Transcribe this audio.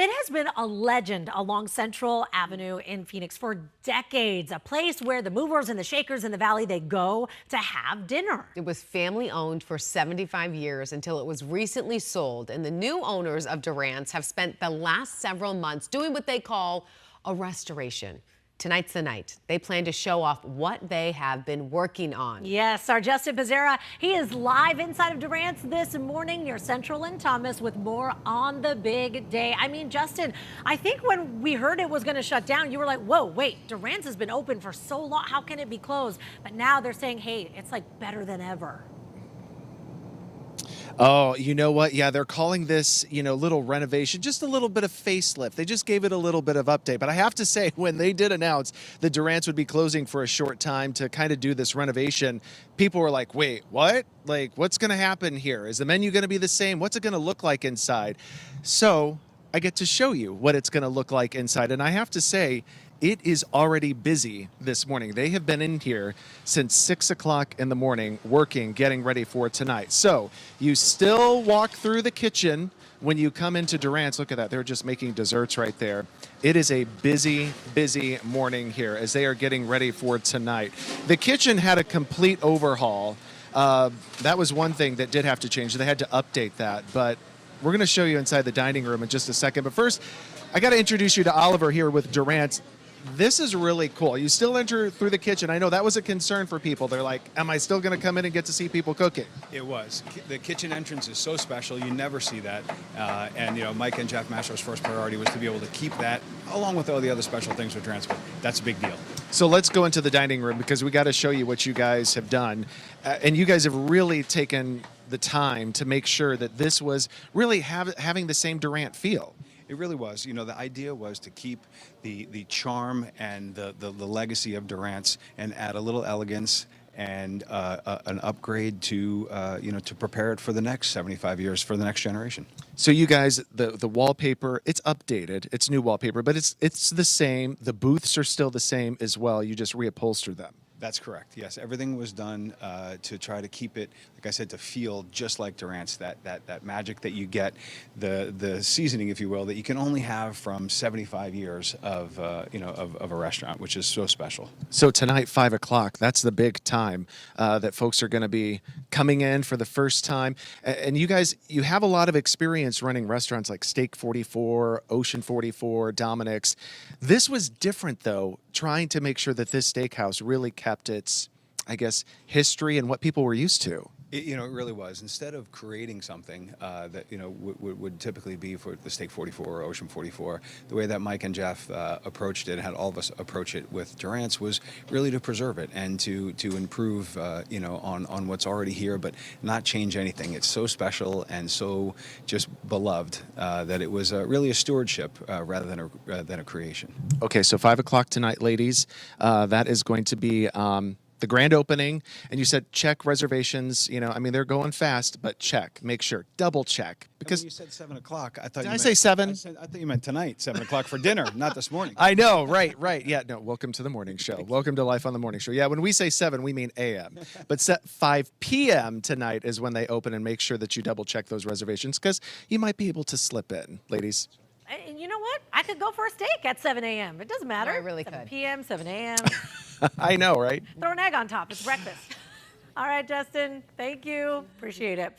It has been a legend along Central Avenue in Phoenix for decades, a place where the movers and the shakers in the valley, they go to have dinner. It was family owned for 75 years until it was recently sold, and the new owners of Durant's have spent the last several months doing what they call a restoration. Tonight's the night. They plan to show off what they have been working on. Yes, our Justin Pizzera, he is live inside of Durant's this morning near Central and Thomas with more on the big day. I mean, Justin, I think when we heard it was going to shut down, you were like, whoa, wait, Durant's has been open for so long. How can it be closed? But now they're saying, hey, it's like better than ever. Oh, you know what? Yeah, they're calling this, little renovation, just a little bit of facelift. They just gave it a little bit of update. But I have to say, when they did announce that Durant's would be closing for a short time to kind of do this renovation, people were like, wait, what? Like, what's going to happen here? Is the menu going to be the same? What's it going to look like inside? So I get to show you what it's going to look like inside. And I have to say, it is already busy this morning. They have been in here since 6 o'clock in the morning working, getting ready for tonight. So you still walk through the kitchen when you come into Durant's. Look at that. They're just making desserts right there. It is a busy, busy morning here as they are getting ready for tonight. The kitchen had a complete overhaul. That was one thing that did have to change. They had to update that. But we're going to show you inside the dining room in just a second. But first, I got to introduce you to Oliver here with Durant's. This is really cool. You still enter through the kitchen. I know that was a concern for people. They're like, am I still going to come in and get to see people cooking? It was. The kitchen entrance is so special. You never see that. And Mike and Jeff Mastro's first priority was to be able to keep that along with all the other special things with transport. That's a big deal. So let's go into the dining room because we got to show you what you guys have done. And you guys have really taken the time to make sure that this was really having the same Durant feel. It really was. The idea was to keep the charm and the legacy of Durant's and add a little elegance and an upgrade to prepare it for the next 75 years, for the next generation. So you guys, the wallpaper, it's updated. It's new wallpaper, but it's the same. The booths are still the same as well. You just reupholster them. That's correct. Yes, everything was done to try to keep it, like I said, to feel just like Durant's. That magic that you get, the seasoning, if you will, that you can only have from 75 years of a restaurant, which is so special. So tonight, 5 o'clock, that's the big time that folks are going to be coming in for the first time. And you guys, you have a lot of experience running restaurants like Steak 44, Ocean 44, Dominic's. This was different, though, trying to make sure that this steakhouse really kept its, I guess, history and what people were used to. It really was. Instead of creating something that would typically be for the Steak 44 or Ocean 44, the way that Mike and Jeff approached it, and had all of us approach it with Durant's, was really to preserve it and to improve on what's already here, but not change anything. It's so special and so just beloved that it was really a stewardship rather than a creation. Okay, so 5 o'clock tonight, ladies. That is going to be the grand opening, and you said check reservations. They're going fast, but check, make sure, double check. Because you said 7 o'clock. I thought did I say 7? I thought you meant tonight, 7 o'clock for dinner, not this morning. I know, right. Yeah, no, welcome to the morning show. Welcome to Life on the Morning Show. Yeah, when we say 7, we mean a.m. But 5 p.m. tonight is when they open, and make sure that you double check those reservations because you might be able to slip in, ladies. And you know what? I could go for a steak at 7 a.m. It doesn't matter. I really 7 could. p.m., 7 a.m. I know, right? Throw an egg on top. It's breakfast. All right, Justin. Thank you. Appreciate it.